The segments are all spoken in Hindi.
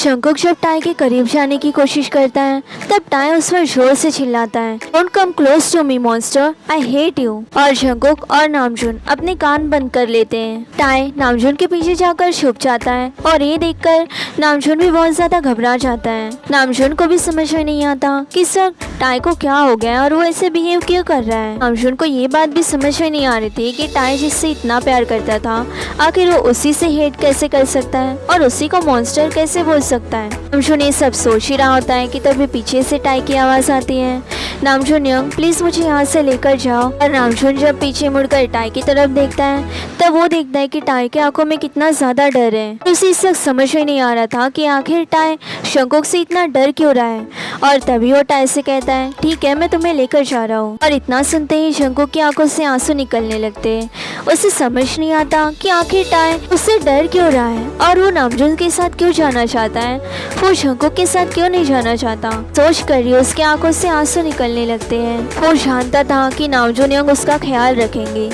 शंकुक जब टाई के करीब जाने की कोशिश करता है तब टाई उस पर जोर से चिल्लाता है, don't come close to me monster, I hate you. और शंकुक और नामजून अपने कान बंद कर लेते हैं। टाई नामजून के पीछे जाकर छुप जाता है और ये देखकर नामजून भी बहुत ज्यादा घबरा जाता है। नामजून को भी समझ में नहीं आता कि इस वक्त टाई को क्या हो गया और वो ऐसे बिहेव क्यों कर रहा है। नामजून को ये बात भी समझ में नहीं आ रही थी कि टाई जिससे इतना प्यार करता था आखिर वो उसी से हेट कैसे कर सकता है और उसी को मॉन्स्टर कैसे बोल सकता है। नामजून ये सब सोच ही रहा होता है कि तभी पीछे से टाई की आवाज आती है, नामजून यंग प्लीज मुझे यहाँ से लेकर जाओ। और नामजून जब पीछे मुड़कर टाई की तरफ देखता है तब वो देखता है कि टाई के आंखों में कितना ज्यादा डर है। उसे इस वक्त समझ में नहीं आ रहा था कि आखिर टाई शंकुक से इतना डर क्यों रहा है। और तभी वो टाई से कहता है, ठीक है मैं तुम्हें लेकर जा रहा हूँ। और इतना सुनते ही शंकुक की आंखों से आंसू निकलने लगते हैं। उसे समझ नहीं आता कि आखिर टाई उससे डर क्यों रहा है और वो नामजून के साथ क्यों जाना चाहता है, वो शंकुक के साथ क्यों नहीं जाना चाहता। सोच कर ही उसकी आंखों से आंसू निकलने लगते हैं। वो जानता था कि नामजून यंग उसका ख्याल रखेंगे,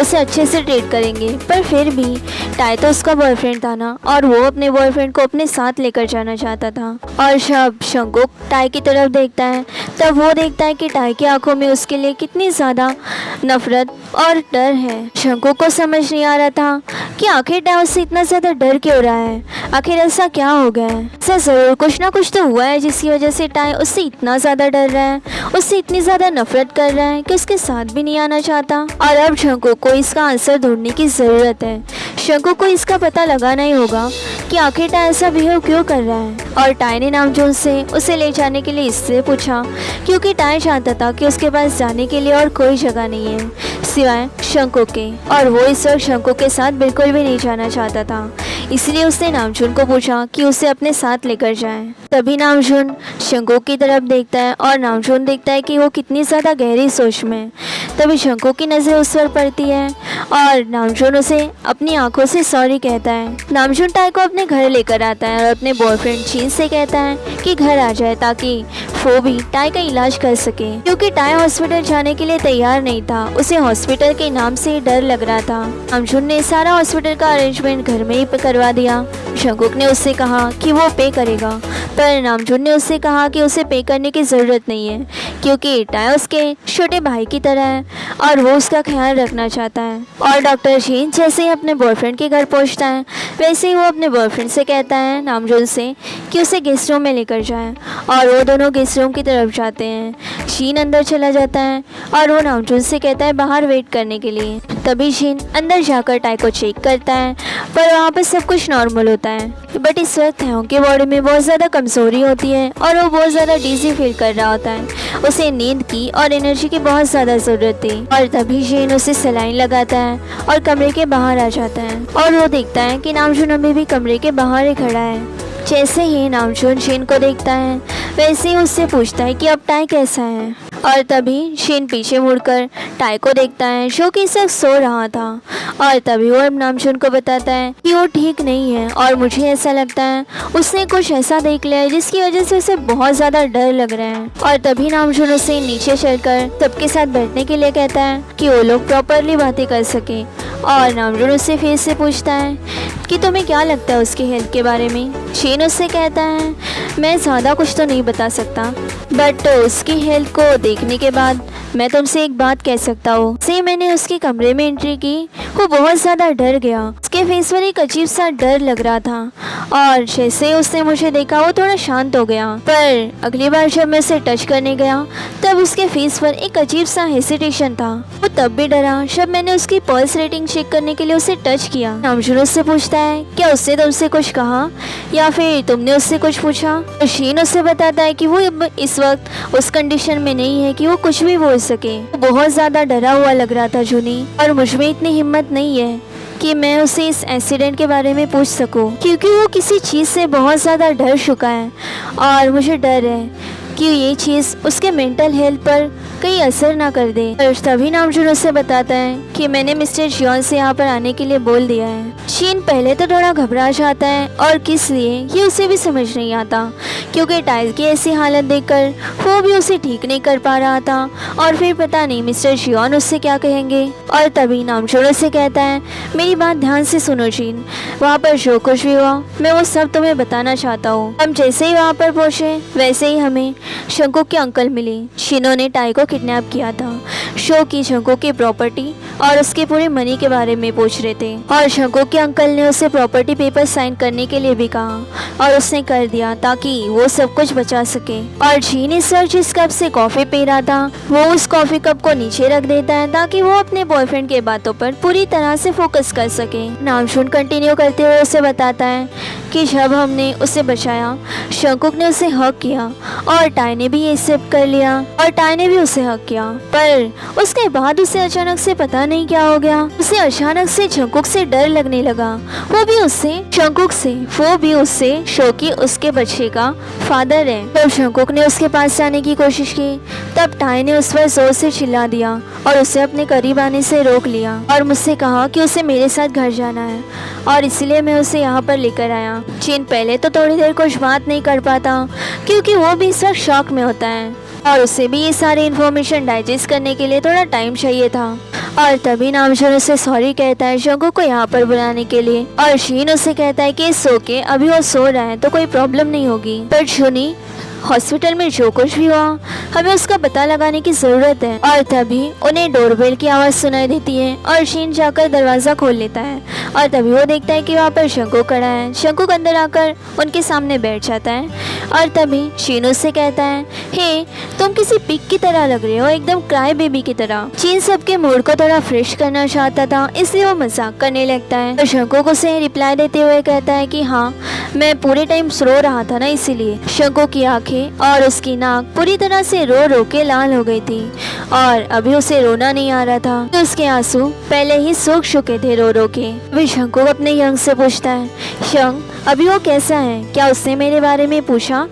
उसे अच्छे से ट्रीट करेंगे, पर फिर भी टाई तो उसका बॉयफ्रेंड था ना और वो अपने बॉयफ्रेंड को अपने साथ लेकर जाना चाहता था। और जब शंकुक टाई की तरफ देखता है तब वो देखता है कि टाई की आंखों में उसके लिए कितनी ज्यादा नफरत और डर है। शंकुक को समझ नहीं आ रहा था कि आखिर टाई उससे इतना ज्यादा डर क्यों रहा है, आखिर ऐसा क्या हो गया है। ऐसा जरूर कुछ ना कुछ तो हुआ है जिसकी वजह से टाई उससे इतना ज्यादा डर रहा है, उससे इतनी ज्यादा नफरत कर रहा है कि उसके साथ भी नहीं आना चाहता। और अब शंकुक को इसका आंसर ढूंढने की जरूरत है। शंकुक को इसका पता लगाना ही होगा कि आखिर टाई ऐसा बिहेव क्यों कर रहा है। और टाई ने नामजून से उसे ले जाने के लिए इससे पूछा क्योंकि टाई चाहता था कि उसके पास जाने के लिए और कोई जगह नहीं है सिवाय शंकुक के, और वो इस वक्त शंकुक के साथ बिल्कुल भी नहीं जाना चाहता था। इसलिए उसने नामजून को पूछा कि उसे अपने साथ लेकर जाए। तभी नामजून शंकुक की तरफ देखता है और नामजून देखता है कि वो कितनी ज़्यादा गहरी सोच में है। तभी शंकुक की नज़र उस पर पड़ती है और नामजून उसे अपनी आंखों से सॉरी कहता है। नामजून टाई को अपने घर लेकर आता है और अपने बॉयफ्रेंड शीन से कहता है कि घर आ जाए ताकि वो भी टाई का इलाज कर सके, क्योंकि टाई हॉस्पिटल जाने के लिए तैयार नहीं था। उसे हॉस्पिटल के नाम से ही डर लग रहा था। नामजून ने सारा हॉस्पिटल का अरेंजमेंट घर में ही करवा दिया। शंकुक ने उससे कहा कि वो पे करेगा, पर नामजून ने उससे कहा कि उसे पे करने की ज़रूरत नहीं है क्योंकि टाई उसके छोटे भाई की तरह है और वो उसका ख्याल रखना चाहता है। और डॉक्टर शीन जैसे ही अपने बॉयफ्रेंड के घर पहुंचता है वैसे ही वो अपने बॉयफ्रेंड से कहता है नामजून से कि उसे गेस्ट रूम में लेकर जाए, और वो दोनों गेस्ट रूम की तरफ जाते हैं। शीन अंदर चला जाता है और वो नामजून से कहता है बाहर वेट करने के लिए। तभी शीन अंदर जाकर टाई को चेक करता है पर वहाँ पर सब कुछ नॉर्मल होता है, बट इस वक्त टाई की बॉडी में बहुत ज़्यादा कमज़ोरी होती है और वो बहुत ज़्यादा डिजी फील कर रहा होता है। उसे नींद की और एनर्जी की बहुत ज़्यादा ज़रूरत थी। और तभी शीन उसे सलाइन लगाता है और कमरे के बाहर आ जाता है और वो देखता है कि नामजून अभी भी कमरे के बाहर ही खड़ा है। जैसे ही नामजून शीन को देखता है वैसे ही उससे पूछता है कि अब टाई कैसा है। और तभी शीन पीछे मुड़कर टाई को देखता है जो कि सिर्फ सो रहा था। और तभी वो नामजून को बताता है कि वो ठीक नहीं है और मुझे ऐसा लगता है उसने कुछ ऐसा देख लिया है जिसकी वजह से उसे बहुत ज़्यादा डर लग रहा है। और तभी नामजून उसे नीचे चलकर सबके साथ बैठने के लिए कहता है कि वो लोग प्रॉपरली बातें कर सके। और नामजून उससे फिर से पूछता है कि तुम्हें क्या लगता है उसकी हेल्थ के बारे में। शीन उससे कहता है मैं ज़्यादा कुछ तो नहीं बता सकता, बट उसकी हेल्थ को देखने के बाद मैं तुमसे एक बात कह सकता हूँ। से मैंने उसके कमरे में एंट्री की वो बहुत ज़्यादा डर गया, उसके फेस पर एक अजीब सा डर लग रहा था और जैसे उसने मुझे देखा वो थोड़ा शांत हो गया। पर अगली बार जब मैं उसे टच करने गया तब उसके फेस पर एक अजीब सा हेसिटेशन था। वो तब भी डरा जब मैंने उसकी पल्स रेटिंग चेक करने के लिए उसे टच किया। नामजून उससे पूछता है क्या उसने तुमसे कुछ कहा या फिर तुमने उससे कुछ पूछा। तो शीन उससे बताता है कि वो इस वक्त उस कंडीशन में नहीं है कि वो कुछ भी बोल सके। वो बहुत ज़्यादा डरा हुआ लग रहा था जूनी, और मुझमें इतनी हिम्मत नहीं है कि मैं उसे इस एक्सीडेंट के बारे में पूछ सकूं, क्योंकि वो किसी चीज़ से बहुत ज़्यादा डर चुका है और मुझे डर है कि ये चीज़ उसके मेंटल हेल्थ पर कहीं असर ना कर दे। और तभी नामजून उसे बताता है कि मैंने मिस्टर जियोन से यहाँ पर आने के लिए बोल दिया है। शीन पहले तो थोड़ा घबरा जाता है और किस लिए ये उसे भी समझ नहीं आता, क्योंकि टाइल की ऐसी हालत देखकर वो भी उसे ठीक नहीं कर पा रहा था और फिर पता नहीं मिस्टर जियोन उससे क्या कहेंगे। और तभी नामजून उसे कहता है मेरी बात ध्यान से सुनो शीन, वहाँ पर जो कुछ भी हुआ मैं वो सब तुम्हें बताना चाहता हूँ। हम जैसे ही वहाँ पर पहुँचे वैसे ही हमें शंकुक के अंकल मिले जिन्होंने टाई को किडनैप किया था। शो की शंकुक की प्रॉपर्टी और उसके पूरे मनी के बारे में पूछ रहे थे और शंकुक के अंकल ने उसे प्रॉपर्टी पेपर साइन करने के लिए भी कहा और उसने कर दिया ताकि वो सब कुछ बचा सके। और जीनी सर जिस कप से कॉफी पी रहा था वो उस कॉफी कप को नीचे रख देता है ताकि वो अपने बॉयफ्रेंड के बातों पर पूरी तरह से फोकस कर सके। नामजून कंटिन्यू करते हुए उसे बताता है कि जब हमने उसे बचाया शंकुक ने उसे हक किया और टाई ने भी ये एक्सेप्ट कर लिया और टाई ने भी उसे हक किया, पर उसके बाद उसे अचानक से पता नहीं क्या हो गया, उसे अचानक से शंकुक से डर लगने लगा, वो भी उससे शंकुक से, वो भी उससे शोकी उसके बच्चे का फादर है। जब शंकुक ने उसके पास जाने की कोशिश की तब टाई ने उस पर जोर से चिल्ला दिया और उसे अपने करीब आने से रोक लिया और मुझसे कहा कि उसे मेरे साथ घर जाना है और इसलिए मैं उसे यहाँ पर लेकर आया। चीन पहले तो थोड़ी देर कुछ बात नहीं कर पाता क्योंकि वो भी इस वक्त शॉक में होता है और उसे भी ये सारी इन्फॉर्मेशन डाइजेस्ट करने के लिए थोड़ा टाइम चाहिए था। और तभी नामजून उसे सॉरी कहता है शंकुक को यहाँ पर बुलाने के लिए और शीन उसे कहता है कि सो के अभी वो सो रहा है तो कोई प्रॉब्लम नहीं होगी, पर जुनी हॉस्पिटल में जो कुछ भी हुआ हमें उसका पता लगाने की जरूरत है। और तभी उन्हें डोरबेल की आवाज सुनाई देती है और शीन जाकर दरवाजा खोल लेता है और तभी वो देखता है कि वहाँ पर शंकुक खड़ा है। शंकुक अंदर आकर उनके सामने बैठ जाता है और तभी शीन उससे कहता है हे तुम किसी पिग की तरह लग रहे हो, एकदम क्राई बेबी की तरह। चीन सबके मूड को थोड़ा फ्रेश करना चाहता था इसलिए वो मजाक करने लगता है। तो शंकुक उसे रिप्लाई देते हुए कहता है कि हाँ मैं पूरे टाइम सो रहा था ना इसीलिए। शंकुक की आंखें और उसकी नाक पूरी तरह से रो रो के लाल हो गई थी और अभी उसे रोना नहीं आ रहा था, तो उसके आंसू पहले ही सूख चुके थे रो रो के। अभी शंकुक अपने यंग से पूछता है शंक अभी वो कैसा है, क्या उसने मेरे बारे में पूछा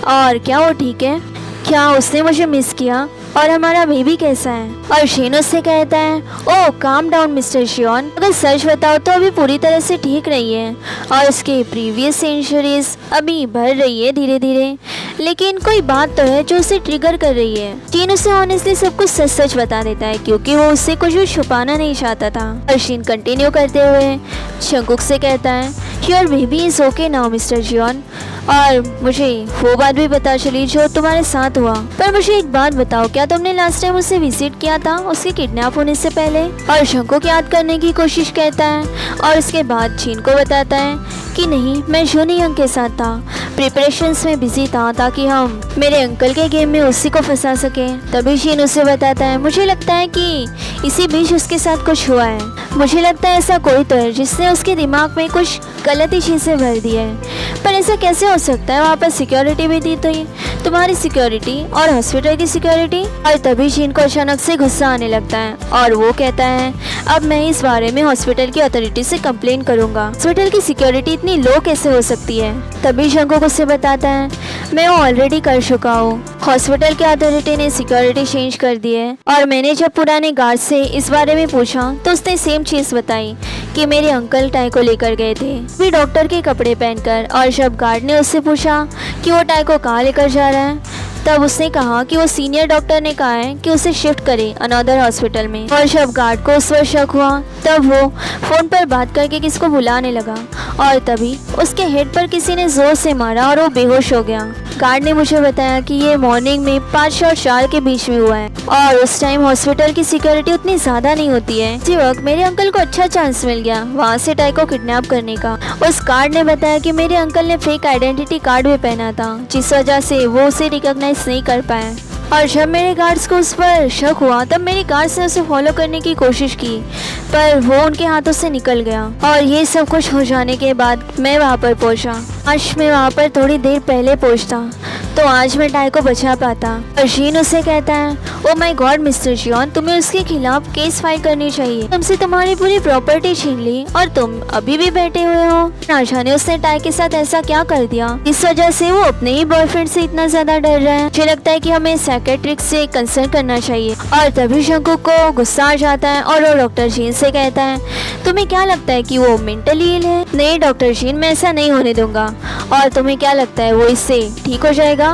और क्या वो ठीक है, क्या उसने मुझे मिस किया और हमारा बेबी कैसा है। और शीन उससे कहता है ओह काम डाउन मिस्टर जियोन, अगर सच बताओ तो अभी पूरी तरह से ठीक नहीं है और उसके प्रीवियस इंजरीज अभी बढ़ रही है धीरे धीरे, लेकिन कोई बात तो है जो उसे ट्रिगर कर रही है। शीन उसे ऑनेस्टली सब कुछ सच सच बता देता है क्योंकि वो उससे कुछ भी छुपाना नहीं चाहता था। और शीन कंटिन्यू करते हुए शंकुक से कहता है your baby is okay now mister Jeon, और मुझे वो बात भी पता चली जो तुम्हारे साथ हुआ, पर मुझे एक बात बताओ क्या तुमने लास्ट टाइम उसे विजिट किया था उसके किडनैप होने से पहले। और शंकुक याद करने की कोशिश करता है और उसके बाद शीन को बताता है कि नहीं मैं जूनी यंग के साथ था, प्रिपरेशंस में बिजी था ताकि हम मेरे अंकल के गेम में उसी को फंसा सके। तभी शीन उसे बताता है मुझे लगता है कि इसी बीच उसके साथ कुछ हुआ है, मुझे लगता है ऐसा कोई तो है जिसने उसके दिमाग में कुछ गलत ही चीजें भर दी है, पर ऐसा कैसे हो सकता है, वहाँ पर सिक्योरिटी भी दी थी, तुम्हारी सिक्योरिटी और हॉस्पिटल की सिक्योरिटी। और तभी शीन को अचानक से गुस्सा आने लगता है और वो कहता है अब मैं इस बारे में हॉस्पिटल की अथॉरिटी से कंप्लेन करूंगा, हॉस्पिटल की सिक्योरिटी इतनी लो कैसे हो सकती है। तभी शंकुक उससे बताता है मैं वो ऑलरेडी कर चुका हूँ, हॉस्पिटल के अथॉरिटी ने सिक्योरिटी चेंज कर दी है और मैंने जब पुराने गार्ड से इस बारे में पूछा तो उसने सेम चीज बताई कि मेरे अंकल टाई को लेकर गए थे भी डॉक्टर के कपड़े पहनकर। और जब गार्ड ने उससे पूछा कि वो टाई को कहाँ लेकर जा रहा है तब उसने कहा कि वो सीनियर डॉक्टर ने कहा है कि उसे शिफ्ट करे अनदर हॉस्पिटल में। और जब गार्ड को उस पर शक हुआ तब वो फोन पर बात करके किसको बुलाने लगा और तभी उसके हेड पर किसी ने जोर से मारा और वो बेहोश हो गया। गार्ड ने मुझे बताया कि ये मॉर्निंग में 5 और 4 के बीच में हुआ है और उस टाइम हॉस्पिटल की सिक्योरिटी उतनी ज्यादा नहीं होती है। इसी वक्त मेरे अंकल को अच्छा चांस मिल गया वहाँ से टाई को किडनैप करने का। उस गार्ड ने बताया कि मेरे अंकल ने फेक आइडेंटिटी कार्ड भी पहना था जिस वजह से वो उसे रिकॉग्नाइज नहीं कर पाए। और जब मेरे गार्ड्स को उस पर शक हुआ तब मेरे गार्ड्स ने उसे फॉलो करने की कोशिश की पर वो उनके हाथों से निकल गया। और ये सब कुछ हो जाने के बाद मैं वहाँ पर पहुँचा आज मैं वहाँ पर थोड़ी देर पहले पहुँचता तो आज मैं टाई को बचा पाता। और शीन उसे कहता है, oh my God mister Jeon, तुम्हें उसके खिलाफ केस फाइल करनी चाहिए। तुमसे तुम्हारी पूरी प्रॉपर्टी छीन ली और तुम अभी भी बैठे हुए हो। ना जाने उसने टाई के साथ ऐसा क्या कर दिया, इस वजह से वो अपने ही बॉयफ्रेंड से इतना ज्यादा डर रहा है। मुझे लगता है कि हमें साइकेट्रिक से कंसल्ट करना चाहिए। और तभी शंकुक को गुस्सा आ जाता है और वो डॉक्टर शीन से कहता है, तुम्हें क्या लगता है कि वो मेंटली इल है? नहीं डॉक्टर शीन, मैं ऐसा नहीं होने दूंगा। और तुम्हें क्या लगता है वो इससे ठीक हो जाएगा?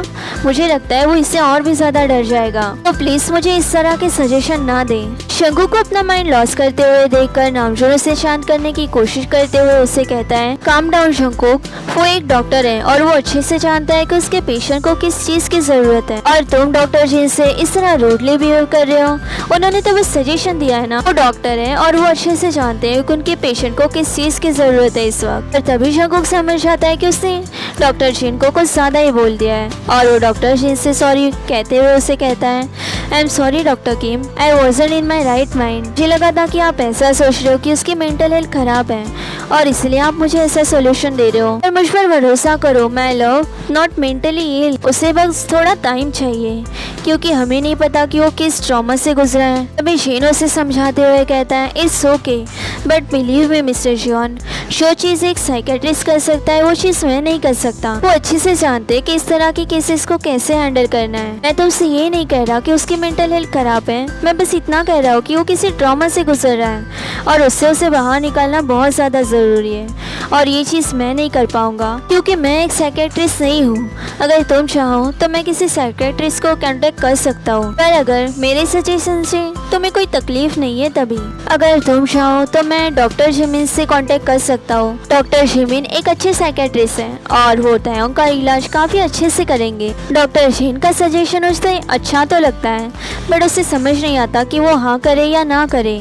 मुझे लगता है वो इससे और भी ज्यादा डर जाएगा। तो प्लीज मुझे इस तरह के सजेशन ना दे। शंकुक को अपना माइंड लॉस करते हुए देखकर नामजोन उसे शांत करने की कोशिश करते हुए उसे कहता है, काम डाउन शंकुक, वो एक डॉक्टर है और वो अच्छे से जानता है कि उसके पेशेंट को किस चीज की जरूरत है। और तुम डॉक्टर जी से इस तरह रूडली बिहेव कर रहे हो। उन्होंने तो बस सजेशन दिया है ना। वो डॉक्टर है और वो अच्छे से जानते हैं कि उनके पेशेंट को किस चीज की जरूरत है इस वक्त। और तभी शंकुक समझ जाता है कि उसने डॉक्टर जिन को कुछ ज्यादा ही बोल दिया है और वो डॉक्टर जिन से सॉरी कहते हुए उसे कहता है, I am sorry doctor Kim, I wasn't in my right mind. मुझे लगा था कि आप ऐसा सोच रहे हो कि उसकी मेंटल हेल्थ खराब है और इसलिए आप मुझे ऐसा सोल्यूशन दे रहे हो। पर मुझ पर भरोसा करो, my love not mentally ill. उसे बस थोड़ा टाइम चाहिए क्योंकि हमें नहीं पता कि वो किस ट्रॉमा से गुजरा है। तभी शीन उसे समझाते हुए कहता है, it's okay but believe me mister Jeon, जो चीज एक साइकेट्रिस्ट कर सकता है वो चीज मैं नहीं कर सकता। वो अच्छे से जानते हैं कि इस तरह के केसेस को कैसे हैंडल करना है। मैं तो उसे ये नहीं कह रहा कि उसकी मेंटल हेल्थ खराब है, मैं बस इतना कह रहा हूँ कि वो किसी ट्रॉमा से गुजर रहा है और उससे उसे बाहर निकालना बहुत ज्यादा जरूरी है। और ये चीज मैं नहीं कर पाऊंगा क्योंकि मैं एक साइकेट्रिस्ट नहीं हूँ। अगर तुम चाहो तो मैं किसी साइकेट्रिस्ट को कांटेक्ट कर सकता हूँ, पर अगर मेरे सजेशन से तुम्हें कोई तकलीफ नहीं है तभी। अगर तुम चाहो तो मैं डॉक्टर जिमिन से कांटेक्ट कर सकता हूँ। डॉक्टर जिमिन एक अच्छे साइकेट्रिस्ट हैं और वो तायों का इलाज काफी अच्छे से करेंगे। डॉक्टर जिन का सजेशन उसे अच्छा तो लगता है बट उसे समझ नहीं आता कि वो हाँ करे या ना करे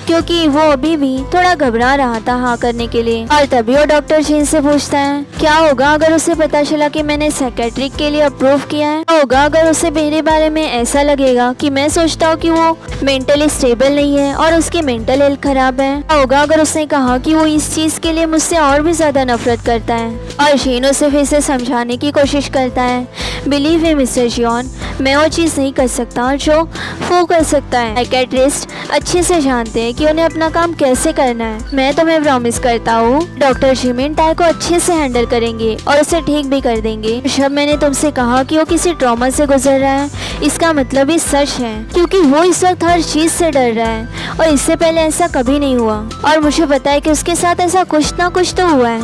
क्योंकि वो अभी भी थोड़ा घबरा रहा था हाँ करने के लिए। और तभी वो डॉक्टर जिन से पूछता है, क्या होगा अगर उसे पता चला कि मैंने साइकेट्रिक के लिए अप्रूव किया है? क्या होगा अगर उसे मेरे बारे में ऐसा लगेगा कि मैं सोचता हूँ कि वो मेंटली स्टेबल नहीं है और उसकी मेंटल हेल्थ खराब है? क्या होगा अगर उसने कहा कि वो इस चीज के लिए मुझसे और भी ज्यादा नफरत करता है? और शीन उसे फिर से समझाने की कोशिश करता है, बिलीव मी मिस्टर जियोन, मैं वो चीज नहीं कर सकता जो वो कर सकता है। साइकेट्रिस्ट अच्छे से जानते हैं कि उन्हें अपना काम कैसे करना है। मैं तुम्हें प्रॉमिस करता हूँ डॉक्टर जिमिन टाई को अच्छे से हैंडल करेंगे और उसे ठीक भी कर देंगे। जब मैंने तुमसे कहा कि वो किसी ट्रॉमा से गुजर रहा है, इसका मतलब ये सच है क्योंकि वो इस वक्त हर चीज से डर रहा है और इससे पहले ऐसा कभी नहीं हुआ। और मुझे पता है कि उसके साथ ऐसा कुछ ना कुछ तो हुआ है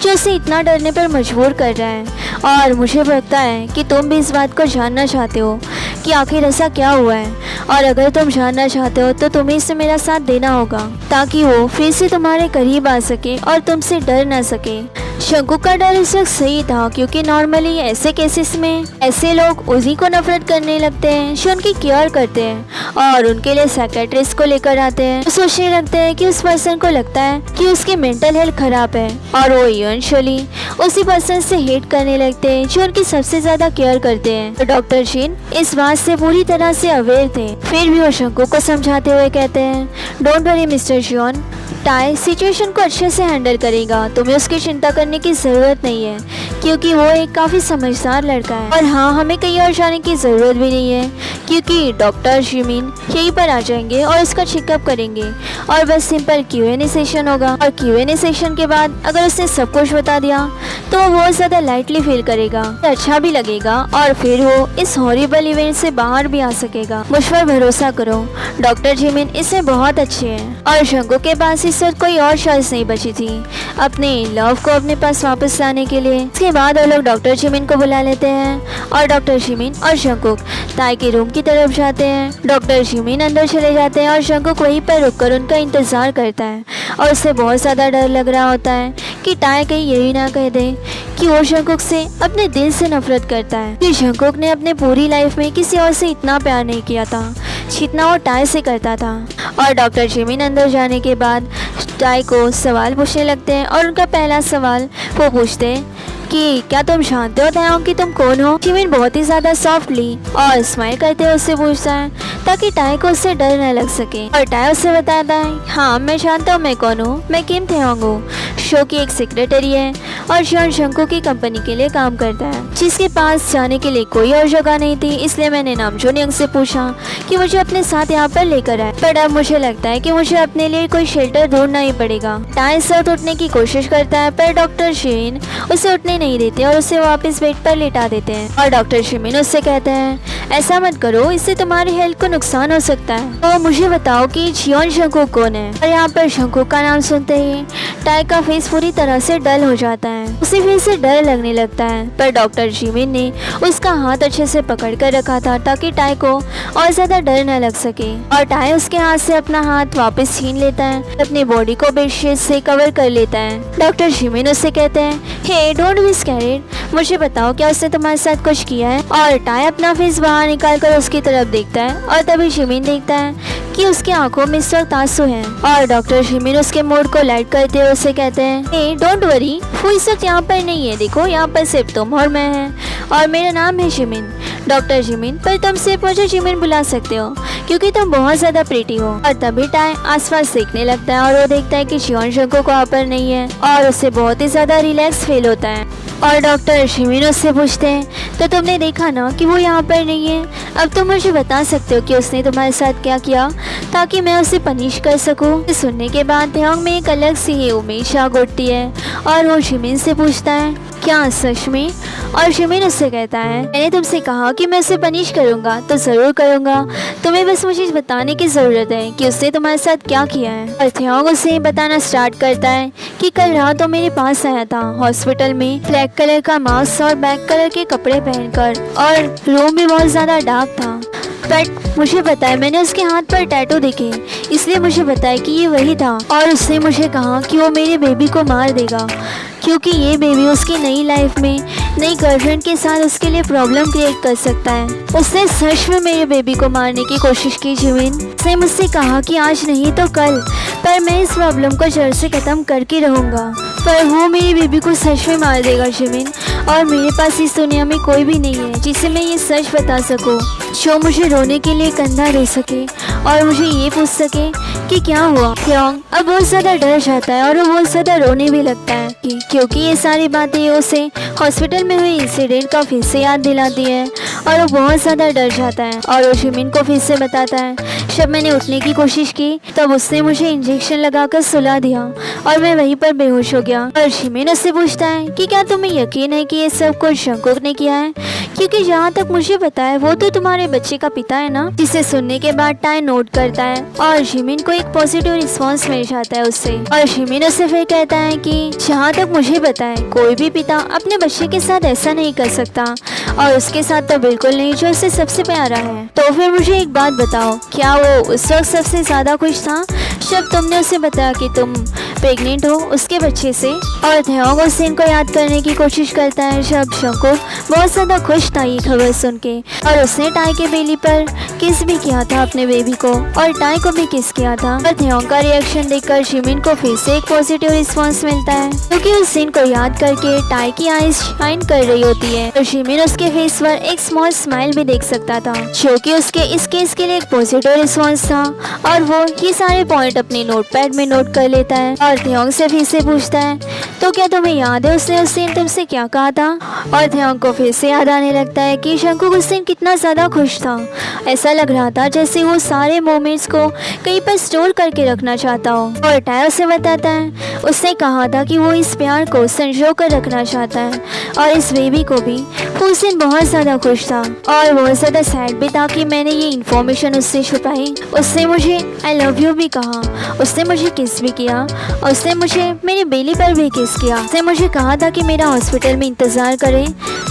जो उसे इतना डरने पर मजबूर कर रहा है। और मुझे लगता है कि तुम भी इस बात को जानना चाहते हो कि आखिर ऐसा क्या हुआ है। और अगर तुम जानना चाहते हो तो तुम्हें इससे मेरा साथ देना होगा ताकि वो फिर से तुम्हारे करीब आ सके और तुमसे डर ना सके। शंकुक का डर इस वक्त सही था क्योंकि नॉर्मली ऐसे केसेस में ऐसे लोग उसी को नफरत करने लगते हैं जो उनकी केयर करते हैं और उनके लिए साइकेट्रिस्ट को लेकर आते हैं। वो सोचने लगते हैं कि उस पर्सन को लगता है कि उसकी मेंटल हेल्थ खराब है और वो इवेंचुअली उसी पर्सन से हेट करने लगते हैं जो उनकी सबसे ज्यादा केयर करते हैं। तो डॉक्टर जिन इस बात से पूरी तरह से अवेयर थे, फिर भी वो शंकुक को समझाते हुए कहते हैं, डोंट वरी मिस्टर जियोन, टाई सिचुएशन को अच्छे से हैंडल करेगा, तुम्हें उसकी चिंता करने की जरूरत नहीं है क्योंकि वो एक काफी समझदार लड़का है। और हाँ, हमें कहीं और जाने की जरूरत भी नहीं है क्योंकि डॉक्टर जिमिन यहीं पर आ जाएंगे और उसका चेकअप करेंगे और बस सिंपल Q&A सेशन होगा। और Q&A सेशन के बाद अगर उसने सब कुछ बता दिया तो वो बहुत ज्यादा लाइटली फील करेगा, अच्छा भी लगेगा और फिर वो इस हॉरिबल इवेंट से बाहर भी आ सकेगा। मुझ पर भरोसा करो, डॉक्टर जिमिन इससे बहुत अच्छे हैं। और शंकुक के पास इस वक्त कोई और चॉइस नहीं बची थी अपने लव को अपने पास वापस लाने के लिए। इसके बाद वो लोग डॉक्टर जिमिन को बुला लेते हैं और डॉक्टर जिमिन और शंकुक ताई के रूम की तरफ जाते हैं। डॉक्टर जिमिन अंदर चले जाते हैं और शंकुक वहीं पर रुककर उनका इंतजार करता है और उसे बहुत ज्यादा डर लग रहा होता है कि टाई कहीं यही ना कह दे कि वो शंकुक से अपने दिल से नफरत करता है कि शंकुक ने अपने पूरी लाइफ में किसी और से इतना प्यार नहीं किया था जितना वो टाई से करता था। और डॉक्टर जिमिन अंदर जाने के बाद टाई को सवाल पूछने लगते हैं और उनका पहला सवाल वो पूछते हैं कि क्या तुम जानते हो तायोंग कि तुम कौन हो? जिमिन बहुत ही ज्यादा सॉफ्टली और स्माइल करते हुए उससे पूछता है ताकि टाई को उससे डर न लग सके। और टाई उससे बताता है हाँ मैं जानता हूँ मैं कौन हूँ, मैं किम थेओंग हूँ, शो की एक सेक्रेटरी है और शियोन शंकु की कंपनी के लिए काम करता है, जिसके पास जाने के लिए कोई और जगह नहीं थी। इसलिए मैंने नामजून यंग से पूछा कि मुझे अपने साथ यहाँ पर लेकर आए, पर अब मुझे लगता है कि मुझे अपने लिए कोई शेल्टर ढूंढना ही पड़ेगा। टाई सर उठने की कोशिश करता है पर डॉक्टर शिमिन उसे उठने नहीं देते और उसे वापस बेड पर लेटा देते हैं। और डॉक्टर शिमिन उससे कहते हैं ऐसा मत करो, इससे तुम्हारी हेल्थ को नुकसान हो सकता है। तो मुझे बताओ कि शियोन शंकु कौन है? और यहाँ पर शंकु का नाम सुनते ही टाई का फेस पूरी तरह से डल हो जाता है, उसे फिर से डर लगने लगता है। पर डॉक्टर शिमिन ने उसका हाथ अच्छे से पकड़ कर रखा था ताकि टाई को और ज्यादा डर न लग सके। और टाई उसके हाथ से अपना हाथ वापस छीन लेता है, अपनी बॉडी को बेडशीट से कवर कर लेता है। डॉक्टर शिमिन उससे कहते हैं हे डोंट बी स्कैर्ड, मुझे बताओ क्या उसने तुम्हारे साथ कुछ किया है? और टाई अपना फेस बाहर निकाल कर उसकी तरफ देखता है और तभी शिमिन देखता है कि उसकी आंखों में इस वक्त आंसू हैं। और डॉक्टर शिमिन उसके मूड को लाइट करते हुए उसे कहते हैं हे डोंट वरी, वो इस वक्त यहाँ पर नहीं है, देखो यहाँ पर सिर्फ तुम और मैं हैं और मेरा नाम है शिमिन, डॉक्टर शिमिन, पर तुम सिर्फ मुझे शिमिन बुला सकते हो क्योंकि तुम बहुत ज्यादा प्रीटी हो। और तभी टाई आसपास देखने लगता है और वो देखता है कि शियोन शंकु को वहाँ पर नहीं है और उसे बहुत ही ज्यादा रिलैक्स फील होता है। और डॉक्टर शिमिन उससे पूछते हैं तो तुमने देखा ना कि वो यहाँ पर नहीं है, अब तुम मुझे बता सकते हो कि उसने तुम्हारे साथ क्या किया ताकि मैं उसे पनिश कर सकूं? सुनने के बाद थेओंग में एक अलग सी ही उम्मीद जाग उठती है और वो शिमिन से पूछता है क्या सच में? और शिमिन उससे कहता है मैंने तुमसे कहा कि मैं उसे पनिश करूंगा तो जरूर करूंगा, तुम्हें बस मुझे बताने की जरूरत है कि उसने तुम्हारे साथ क्या किया है। और थेओंग उसे बताना स्टार्ट करता है कि कल रात वो मेरे पास आया था हॉस्पिटल में, ब्लैक कलर का मास्क और ब्लैक कलर के कपड़े पहनकर, और रूम भी बहुत ज्यादा डार्क था। बट मुझे पता है मैंने उसके हाथ पर टैटू देखे, इसलिए मुझे पता है कि ये वही था। और उसने मुझे कहा कि वो मेरे बेबी को मार देगा क्योंकि ये बेबी उसकी नई लाइफ में नई गर्लफ्रेंड के साथ उसके लिए प्रॉब्लम क्रिएट कर सकता है। उसने सच में मेरे बेबी को मारने की कोशिश की जिमिन। उसने मुझसे कहा कि आज नहीं तो कल, पर मैं इस प्रॉब्लम को जड़ से खत्म करके रहूँगा। पर वो मेरी बेबी को सच में मार देगा जिमिन, और मेरे पास इस दुनिया में कोई भी नहीं है जिसे मैं ये सच बता सकूं, जो मुझे रोने के लिए कंधा दे सके और मुझे ये पूछ सके कि क्या हुआ। थेओंग अब बहुत ज़्यादा डर जाता है और वो बहुत ज़्यादा रोने भी लगता है क्योंकि ये सारी बातें उसे हॉस्पिटल में हुई इंसिडेंट का फिर से याद दिलाती है और वो बहुत ज़्यादा डर जाता है। और वो जिमिन को फिर से बताता है जब मैंने उठने की कोशिश की तब उसने मुझे इंजेक्शन लगाकर सुला दिया और मैं वहीं पर बेहोश हो गया। और जिमिन उससे पूछता है कि क्या तुम्हें यकीन है कि ये सब कुछ शंकुक ने किया है, क्योंकि जहाँ तक मुझे पता है वो तो तुम्हारे बच्चे का पिता है ना। जिसे सुनने के बाद टाई नोट करता है और जिमिन को एक पॉजिटिव रिस्पांस मिल जाता है उससे। और जिमिन उससे फिर कहता है कि जहाँ तक मुझे पता है कोई भी पिता अपने बच्चे के साथ ऐसा नहीं कर सकता, और उसके साथ तो बिल्कुल नहीं जो उससे सबसे प्यारा है। तो फिर मुझे एक बात बताओ, क्या वो उस वक्त सबसे ज्यादा खुश था जब तुमने उसे बताया कि तुम प्रेग्नेंट हो उसके बच्चे से? और थेओंग उस सीन को याद करने की कोशिश करता है जब शंकुक बहुत ज्यादा खुश था ये खबर सुन के, और उसने टाई के बेली पर किस भी किया था अपने बेबी को, और टाई को भी किस किया था। और थेओंग का रिएक्शन देखकर जिमिन को फिर से एक पॉजिटिव रिस्पांस मिलता है क्योंकि उस सीन को याद करके टाई की आईज शाइन कर रही होती है और जिमिन उसके फेस पर एक स्मॉल स्माइल भी देख सकता था जो कि उसके इस केस के लिए एक पॉजिटिव रिस्पांस था। और वो ये सारे पॉइंट अपने नोटपैड में नोट कर लेता है और थेओंग से फिर से पूछता है तो क्या तुम्हें याद है उसने उस दिन तुमसे क्या कहा था? और थेओंग को फिर से याद आने लगता है कि शंकुक उस दिन कितना ज्यादा खुश था, ऐसा लग रहा था जैसे वो सारे मोमेंट्स को कहीं पर स्टोर करके रखना चाहता हो। और टाई उसे बताता है उसने कहा था कि वो इस प्यार को संजो कर रखना चाहता है और इस बेबी को भी। वो उस दिन बहुत ज्यादा खुश था और बहुत ज्यादा सैड भी था कि मैंने ये इन्फॉर्मेशन उससे छुपाई। उसने मुझे आई लव यू भी कहा, उसने मुझे किस भी किया, और उसने मुझे मेरे बेली पर भी किस किया। उसने मुझे कहा था कि मेरा हॉस्पिटल में इंतजार करे,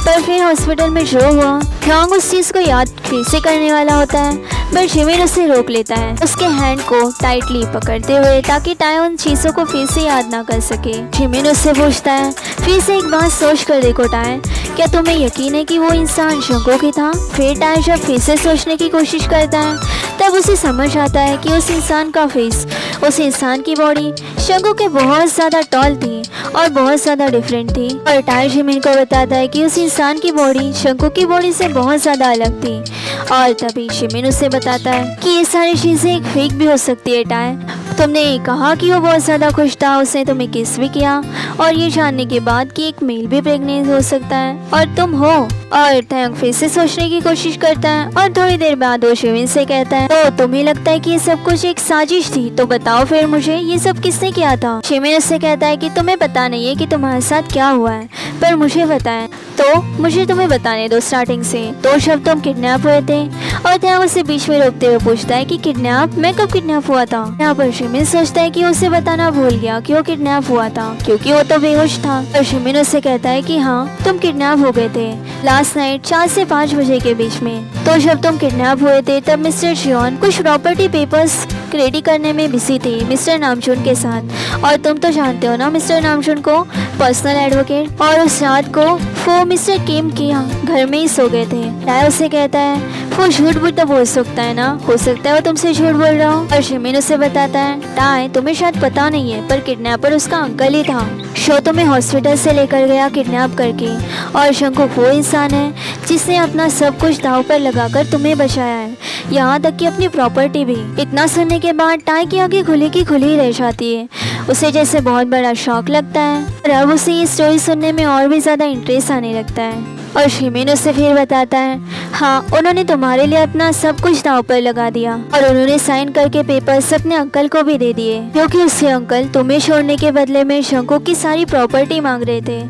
पर फिर हॉस्पिटल में जो हुआ थेओंग उस चीज़ को याद फिर से करने वाला होता है, पर जिमिन उसे रोक लेता है उसके हैंड को टाइटली पकड़ते हुए ताकि टाई उन चीज़ों को फिर से याद ना कर सके। जिमिन उससे पूछता है फिर से एक बात सोच कर देखो टाई, क्या तुम्हें यकीन है कि वो इंसान शंकुक ही था? फिर टाई जब फिर से सोचने की कोशिश करता है तब उसे समझ आता है कि उस इंसान का फेस, उस इंसान की बॉडी शंकुक के बहुत ज़्यादा टॉल थी और बहुत ज़्यादा डिफरेंट थी। और टाई जिमिन को बताता है कि उस इंसान की बॉडी शंकुक की बॉडी से बहुत ज़्यादा अलग थी। और तभी जिमिन उसे बताता है कि ये सारी चीज़ें एक फेक भी हो सकती है टाई। तुमने कहा कि वो बहुत ज़्यादा खुश था, उसने तुम्हें किस भी किया, और ये जानने के बाद कि एक मेल भी प्रेग्नेंट हो सकता है और तुम हो। और टैंग फिर से सोचने की कोशिश करता है और थोड़ी देर बाद वो जिमिन से कहता है, तो तुम्हें लगता है कि ये सब कुछ एक साजिश थी, तो बताओ फिर मुझे ये सब किसने किया था। जिमिन उससे कहता है कि तुम्हें पता नहीं है कि तुम्हारे साथ क्या हुआ है, पर मुझे पता है, तो मुझे तुम्हें बताने दो स्टार्टिंग से। तो जब तुम किडनैप हुए थे, और टैंग उसे बीच में रोकते हुए पूछता है कि किडनैप, मैं कब किडनैप हुआ था। यहाँ पर जिमिन सोचता है कि उसे बताना भूल गया कि वो किडनैप हुआ था, क्योंकि वो तो बेहोश था। और जिमिन उससे कहता है कि हाँ, तुम किडनैप हो गए थे लास्ट नाइट 4 से 5 बजे के बीच में। तो जब तुम किडनैप हुए थे तब मिस्टर जियोन कुछ प्रॉपर्टी पेपर्स रेडी करने में बिजी थे मिस्टर नामजून के साथ। और तुम तो जानते हो ना मिस्टर नामजून को, पर्सनल एडवोकेट। और उस रात को वो मिस्टर किम के घर में ही सो गए थे। टाई उसे कहता है वो झूठ भी तो बोल सकता है ना, हो सकता है वो तुमसे झूठ बोल रहा हो। और जिमिन उसे बताता है, टाई तुम्हें शायद पता नहीं है, पर किडनैपर उसका अंकल ही था। शो तुम्हें हॉस्पिटल से लेकर गया किडनैप करके, और शंकुक वो इंसान है जिसने अपना सब कुछ दांव पर लगाकर तुम्हें बचाया है, यहाँ तक कि अपनी प्रॉपर्टी भी। इतना सुनने के बाद टाई की आंखें खुली की खुली रह जाती है। उसे जैसे बहुत बड़ा शौक लगता है और अब उसे ये स्टोरी सुनने में और भी ज़्यादा इंटरेस्ट आने लगता है। और जिमिन उससे फिर बताता है, हाँ, उन्होंने तुम्हारे लिए अपना सब कुछ दांव पर लगा दिया, और उन्होंने साइन करके पेपर्स अपने अंकल को भी दे दिए, क्योंकि उसके अंकल तुम्हें छोड़ने के बदले में शंकुक की सारी प्रॉपर्टी मांग रहे थे,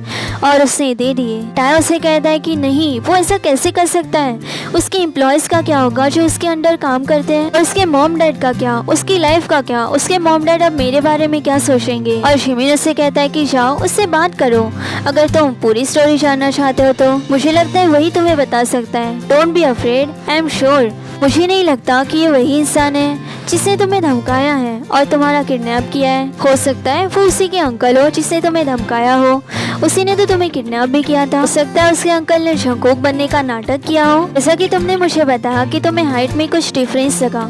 और उसने दे दिए। टाई उसे कहता है कि नहीं, वो ऐसा कैसे कर सकता है, उसके एम्प्लॉयज़ का क्या होगा जो उसके अंडर काम करते हैं, और उसके मॉम डैड का क्या, उसकी लाइफ का क्या, उसके मॉम डैड अब मेरे बारे में क्या सोचेंगे। और जिमिन उससे कहता है कि जाओ उससे बात करो, अगर तुम पूरी स्टोरी जानना चाहते हो तो मुझे लगता है वही तुम्हें बता सकता है। Don't be afraid, I am sure. मुझे नहीं लगता कि ये वही इंसान है जिसने तुम्हें धमकाया है और तुम्हारा किडनैप किया है। हो सकता है वो उसी के अंकल हो जिसने तुम्हें धमकाया हो, उसी ने तो तुम्हें किडनैप भी किया था। हो सकता है उसके अंकल ने शंकुक बनने का नाटक किया हो। जैसा कि तुमने मुझे बताया कि तुम्हें हाइट में कुछ डिफरेंस लगा,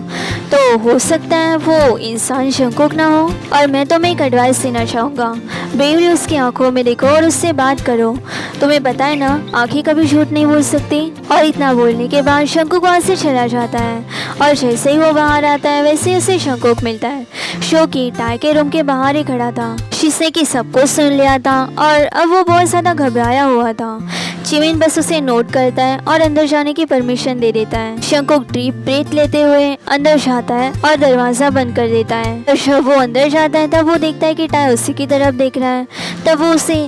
तो हो सकता है वो इंसान शंकुक ना हो। और मैं तुम्हें एक एडवाइस देना चाहूँगा, ब्रेवली उसकी आंखों में देखो और उससे बात करो। तुम्हें पता है ना, आंखें कभी झूठ नहीं बोल सकती। और इतना बोलने के बाद शंकुक वहाँ से चला जाता है, और जैसे ही वो बाहर आता है वैसे ही उसे शंकुक मिलता है। शो की टाई के रूम के बाहर ही खड़ा था, जिसने कि सब कुछ सुन लिया था, और अब वो बहुत ज़्यादा घबराया हुआ था। जिमिन बस उसे नोट करता है और अंदर जाने की परमिशन दे देता है। शंकुक डीप ब्रेथ लेते हुए अंदर जाता है और दरवाज़ा बंद कर देता है। तो जब वो अंदर जाता है तब वो देखता है कि टाई उसी की तरफ देख रहा है। तब वो उसे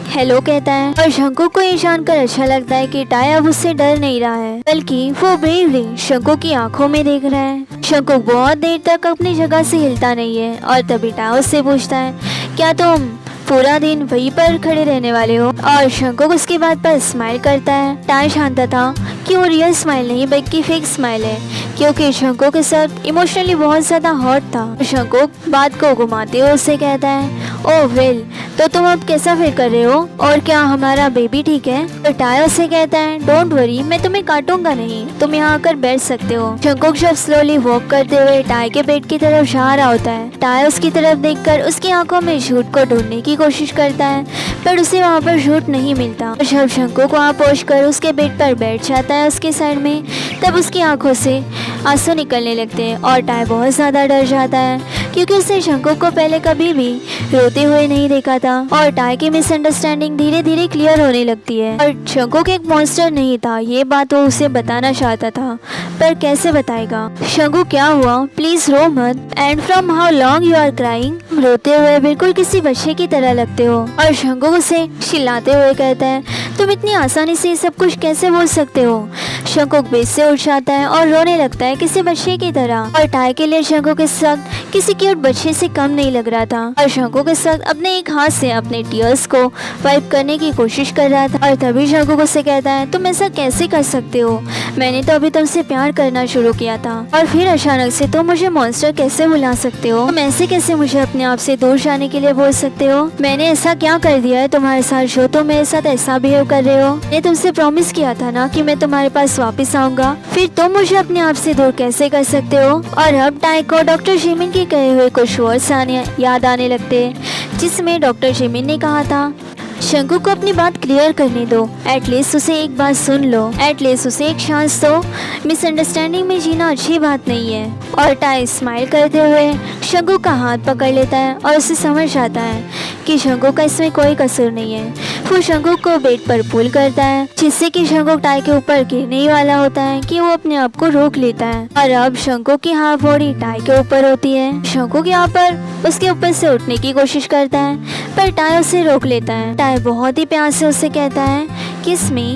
हेलो कहता है, और शंकुक को ये जानकर अच्छा लगता है कि टाई अब उससे डर नहीं रहा है, बल्कि वो ब्रेवली शंकुक की आंखों में देख रहा है। शंकुक बहुत देर तक अपनी जगह से हिलता नहीं है, और तभी टाई उससे पूछता है, क्या तुम पूरा दिन वहीं पर खड़े रहने वाले हो? और शंकुक उसकी बात पर स्माइल करता है। टाई जानता था कि वो रियल स्माइल नहीं बल्कि फेक स्माइल है, क्योंकि शंकुक के साथ इमोशनली बहुत ज़्यादा हॉट था। शंकुक बात को घुमाते हुए उससे कहता है, ओह वेल, तो तुम अब कैसा फील कर रहे हो, और क्या हमारा बेबी ठीक है? तो टाई उससे कहता है, डोंट वरी, मैं तुम्हें काटूंगा नहीं, तुम यहाँ आकर बैठ सकते हो। शंकुक जब स्लोली वॉक करते हुए टाई के बेड की तरफ जा रहा होता है, टाई उसकी तरफ देखकर उसकी आंखों में झूठ को ढूंढने की कोशिश करता है, पर उसे वहाँ पर झूठ नहीं मिलता। जब शंकुक वहाँ पहुँचकर उसके बेड पर बैठ जाता है उसके साइड में, तब उसकी आंखों से आंसू निकलने लगते हैं, और टाई बहुत ज़्यादा डर जाता है, क्योंकि उसने शंकुक को पहले कभी भी रोते हुए नहीं देखा था। और टाई की मिसअंडरस्टैंडिंग धीरे धीरे क्लियर होने लगती है, और शंकुक एक मॉन्स्टर नहीं था, ये बात वो उसे बताना चाहता था, पर कैसे बताएगा। शंकुक, क्या हुआ? प्लीज रो मत, and from how long you are crying? रोते हुए बिल्कुल किसी बच्चे की तरह लगते हो। और शंकुक उसे चिल्लाते हुए कहता है, तुम इतनी आसानी से सब कुछ कैसे बोल सकते हो? शंकुक बेड से उठ जाता है और रोने लगता है किसी बच्चे की तरह, और टाई के लिए शंकुक के साथ किसी क्यूट बच्चे से कम नहीं लग रहा था। और शंकुक के साथ अपने एक हाथ से अपने टीयर्स को वाइप करने की कोशिश कर रहा था, और तभी शंकुक उससे कहता है, तुम ऐसा कैसे कर सकते हो? मैंने तो अभी तुमसे प्यार करना शुरू किया था, और फिर अचानक से तुम मुझे मॉन्स्टर कैसे बुला सकते हो? तुम ऐसे कैसे मुझे अपने आप से दूर जाने के लिए बोल सकते हो? मैंने ऐसा क्या कर दिया है तुम्हारे साथ जो तुम मेरे साथ ऐसा बिहेव कर रहे हो? मैंने तुमसे प्रॉमिस किया था ना कि मैं तुम्हारे पास वापस आऊंगा, फिर तुम मुझे अपने आप से दूर कैसे कर सकते हो। और अब टाई को डॉक्टर जिमिन के कहे हुए कुछ वर्ड्स याद आने लगते, जिसमें डॉक्टर जिमिन ने कहा था, शंकुक को अपनी बात क्लियर करने दो, एटलीस्ट उसे एक बात सुन लो, एटलीस्ट उसे एक चांस दो। मिसअंडरस्टैंडिंग में जीना अच्छी बात नहीं है। और टाई स्माइल करते हुए शंकुक का हाथ पकड़ लेता है और उसे समझ आता है कि शंकुक का इसमें कोई कसूर नहीं है। वो शंकुक को बेड पर पुल करता है, जिससे कि शंकुक टाई के ऊपर गिरने ही वाला होता है कि वो अपने आप को रोक लेता है। और अब शंकुक की हाफ बॉडी टाई के ऊपर होती है। शंकुक यहाँ पर उसके ऊपर से उठने की कोशिश करता है, पर टाई उसे रोक लेता है। टाई बहुत ही प्यार से उसे कहता है, किस मी।